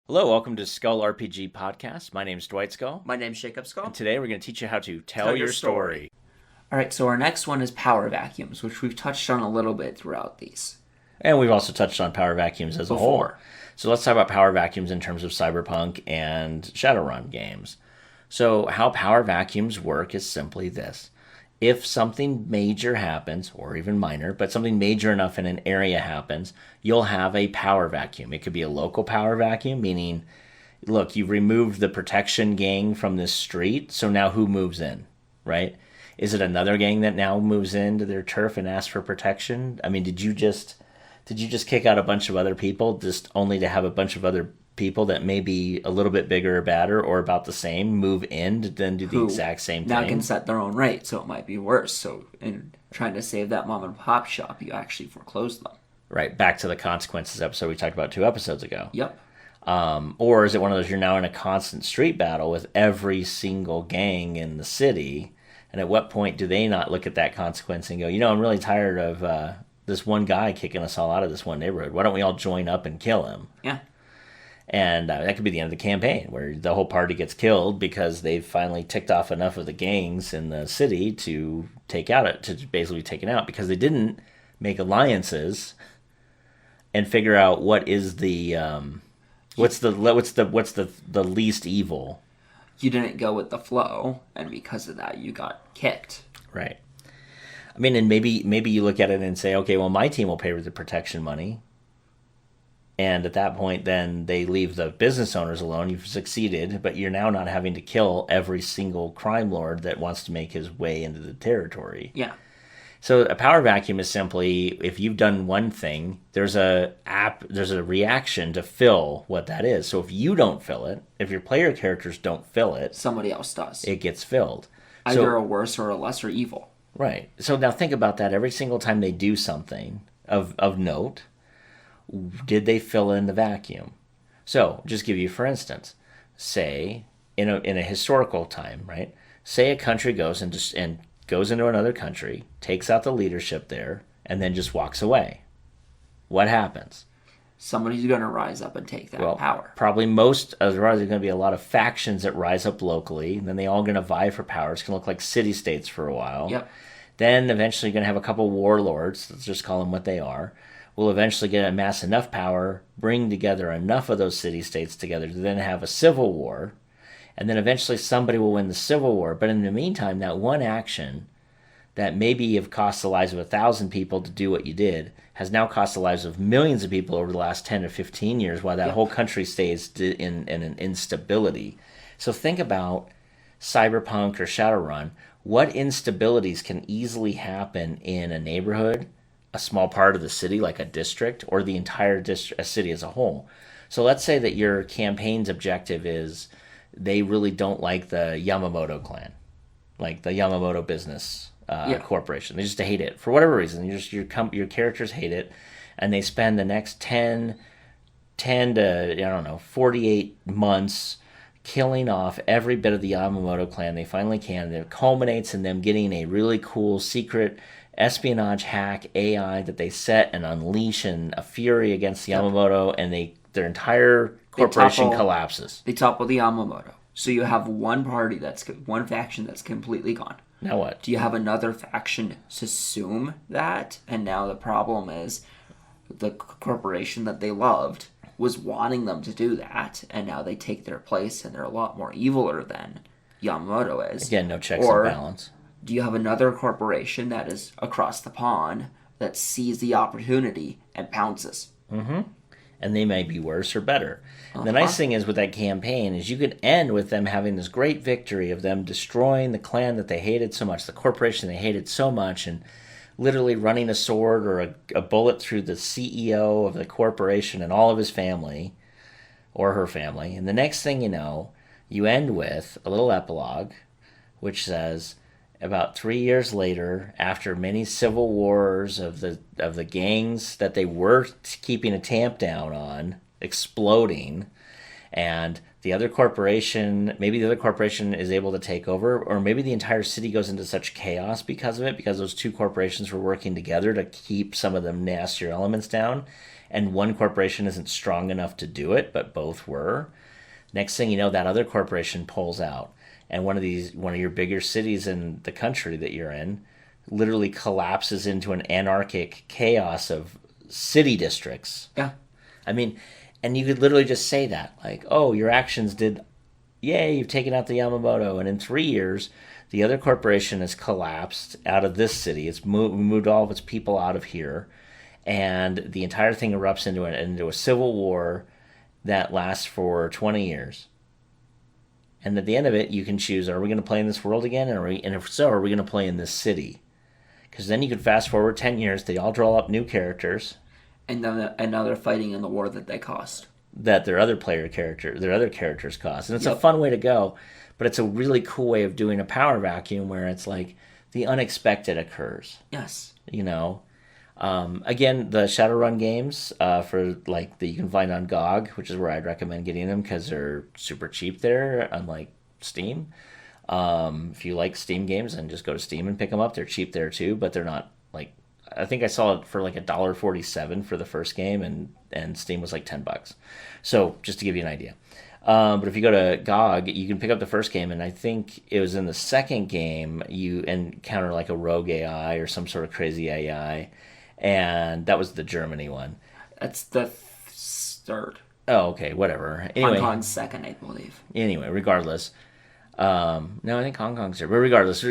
Hello, welcome to Skull RPG Podcast. My name's Dwight Skull. My name's Jacob Skull. And today we're going to teach you how to tell your story. Alright, so our next one is power vacuums, which we've touched on a little bit throughout these. And we've also touched on power vacuums as a whole. So let's talk about power vacuums in terms of Cyberpunk and Shadowrun games. So how power vacuums work is simply this. If something major happens, or even minor, but something major enough in an area happens, you'll have a power vacuum. It could be a local power vacuum, meaning, look, you've removed the protection gang from this street, so now who moves in, right? Is it another gang that now moves into their turf and asks for protection? I mean, did you just kick out a bunch of other people just only to have a bunch of other people that may be a little bit bigger or badder or about the same move in to then do the exact same thing? Now can set their own rate, so it might be worse. So in trying to save that mom and pop shop, you actually foreclose them. Right, back to the consequences episode we talked about 2 episodes ago. Yep. Or is it one of those you're now in a constant street battle with every single gang in the city, and at what point do they not look at that consequence and go, I'm really tired of this one guy kicking us all out of this one neighborhood. Why don't we all join up and kill him? Yeah. And that could be the end of the campaign, where the whole party gets killed because they've finally ticked off enough of the gangs in the city to basically take it out, because they didn't make alliances and figure out what is the what's the least evil. You didn't go with the flow, and because of that, you got kicked. Right. I mean, and maybe you look at it and say, okay, well, my team will pay for the protection money. And at that point, then they leave the business owners alone. You've succeeded, but you're now not having to kill every single crime lord that wants to make his way into the territory. Yeah. So a power vacuum is simply, if you've done one thing, there's a reaction to fill what that is. So if you don't fill it, if your player characters don't fill it, somebody else does. It gets filled. Either a worse or a lesser evil. Right. So now think about that. Every single time they do something of note, did they fill in the vacuum? So, just give you for instance, say in a historical time, right? Say a country goes into another country, takes out the leadership there, and then just walks away. What happens? Somebody's going to rise up and take that power. Probably there's going to be a lot of factions that rise up locally, and then they all going to vie for power. It's going to look like city-states for a while. Yep. Then eventually you're going to have a couple warlords, let's just call them what they are, will eventually amass enough power, bring together enough of those city-states together to then have a civil war, and then eventually somebody will win the civil war. But in the meantime, that one action that maybe have cost the lives of 1,000 people to do what you did has now cost the lives of millions of people over the last 10 to 15 years, while that whole country stays in an instability. So think about Cyberpunk or Shadowrun. What instabilities can easily happen in a neighborhood, a small part of the city, like a district, or the entire district, a city as a whole? So let's say that your campaign's objective is they really don't like the Yamamoto clan, like the Yamamoto business corporation. They just hate it for whatever reason. Your characters hate it, and they spend the next 10 to 48 months killing off every bit of the Yamamoto clan they finally can. And it culminates in them getting a really cool secret espionage hack AI that they set and unleash in a fury against the Yamamoto, and their entire corporation collapses. They topple the Yamamoto. So you have one faction that's completely gone. Now what? Do you have another faction to assume that? And now the problem is the corporation that they loved was wanting them to do that, and now they take their place and they're a lot more eviler than Yamamoto is. Again, no checks and balance. Do you have another corporation that is across the pond that sees the opportunity and pounces? Mm-hmm. And they may be worse or better. The nice thing is with that campaign is you could end with them having this great victory of them destroying the clan that they hated so much, the corporation they hated so much, and literally running a sword or a bullet through the CEO of the corporation and all of his family or her family. And the next thing you know, you end with a little epilogue which says, about 3 years later, after many civil wars of the gangs that they were keeping a tamp down on exploding, And the other corporation, maybe the other corporation is able to take over, or maybe the entire city goes into such chaos because of it, because those two corporations were working together to keep some of the nastier elements down, and one corporation isn't strong enough to do it, but both were. Next thing you know, that other corporation pulls out, and one of your bigger cities in the country that you're in literally collapses into an anarchic chaos of city districts. Yeah. I mean, and you could literally just say that, like, oh, your actions did, yay, you've taken out the Yamamoto, and in 3 years, the other corporation has collapsed out of this city. It's moved all of its people out of here, and the entire thing erupts into a civil war that lasts for 20 years. And at the end of it, you can choose, are we going to play in this world again? And if so, are we going to play in this city? Because then you could fast forward 10 years, they all draw up new characters. And then now they're fighting in the war that they cost. That their other characters cost. And it's a fun way to go, but it's a really cool way of doing a power vacuum where it's like the unexpected occurs. Yes. You know? Again, the Shadowrun games for like that you can find on GOG, which is where I'd recommend getting them because they're super cheap there, unlike Steam. If you like Steam games, then just go to Steam and pick them up. They're cheap there too, but they're not like, I think I saw it for like $1.47 for the first game, and Steam was like $10. So just to give you an idea. But if you go to GOG, you can pick up the first game, and I think it was in the second game you encounter like a rogue AI or some sort of crazy AI, and that was the Germany one. That's the third. Oh, okay, whatever. Anyway, Hong Kong's second, I believe. Anyway, regardless. No, I think Hong Kong's there, but regardless.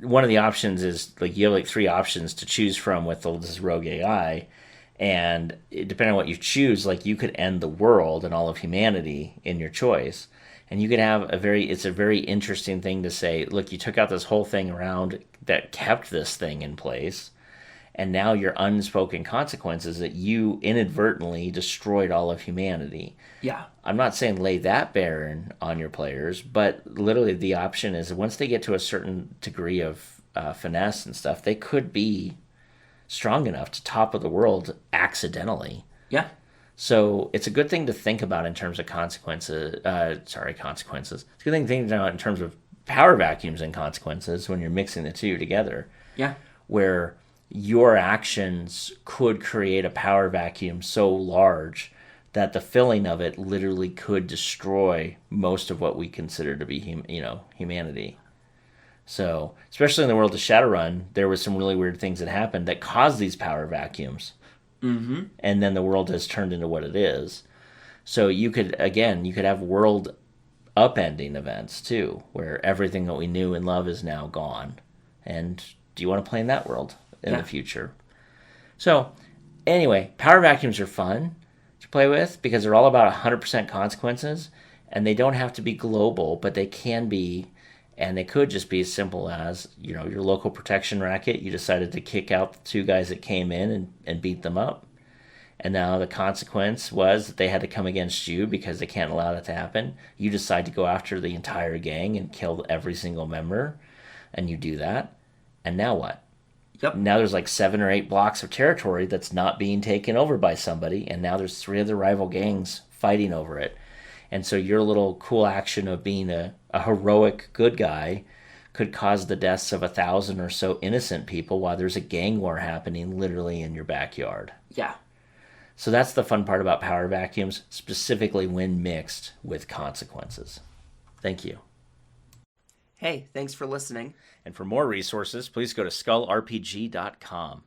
One of the options is like you have like 3 options to choose from with this rogue AI, and depending on what you choose, like you could end the world and all of humanity in your choice, and you could have it's a very interesting thing to say. Look, you took out this whole thing around that kept this thing in place, and now your unspoken consequence is that you inadvertently destroyed all of humanity. Yeah. I'm not saying lay that bare on your players, but literally the option is once they get to a certain degree of finesse and stuff, they could be strong enough to topple the world accidentally. Yeah. So it's a good thing to think about in terms of consequences. It's a good thing to think about in terms of power vacuums and consequences when you're mixing the two together. Yeah. Where your actions could create a power vacuum so large that the filling of it literally could destroy most of what we consider to be humanity. So, especially in the world of Shadowrun, there was some really weird things that happened that caused these power vacuums. Mm-hmm. And then the world has turned into what it is. So you could have world upending events too, where everything that we knew and love is now gone. And do you want to play in that world in the future? So, anyway, power vacuums are fun to play with because they're all about 100% consequences, and they don't have to be global, but they can be, and they could just be as simple as, your local protection racket, you decided to kick out the 2 guys that came in and beat them up. And now the consequence was that they had to come against you because they can't allow that to happen. You decide to go after the entire gang and kill every single member, and you do that. And now what? Yep. Now there's like 7 or 8 blocks of territory that's not being taken over by somebody, and now there's 3 other rival gangs fighting over it. And so your little cool action of being a heroic good guy could cause the deaths of 1,000 or so innocent people while there's a gang war happening literally in your backyard. Yeah. So that's the fun part about power vacuums, specifically when mixed with consequences. Thank you. Hey, thanks for listening. And for more resources, please go to skullrpg.com.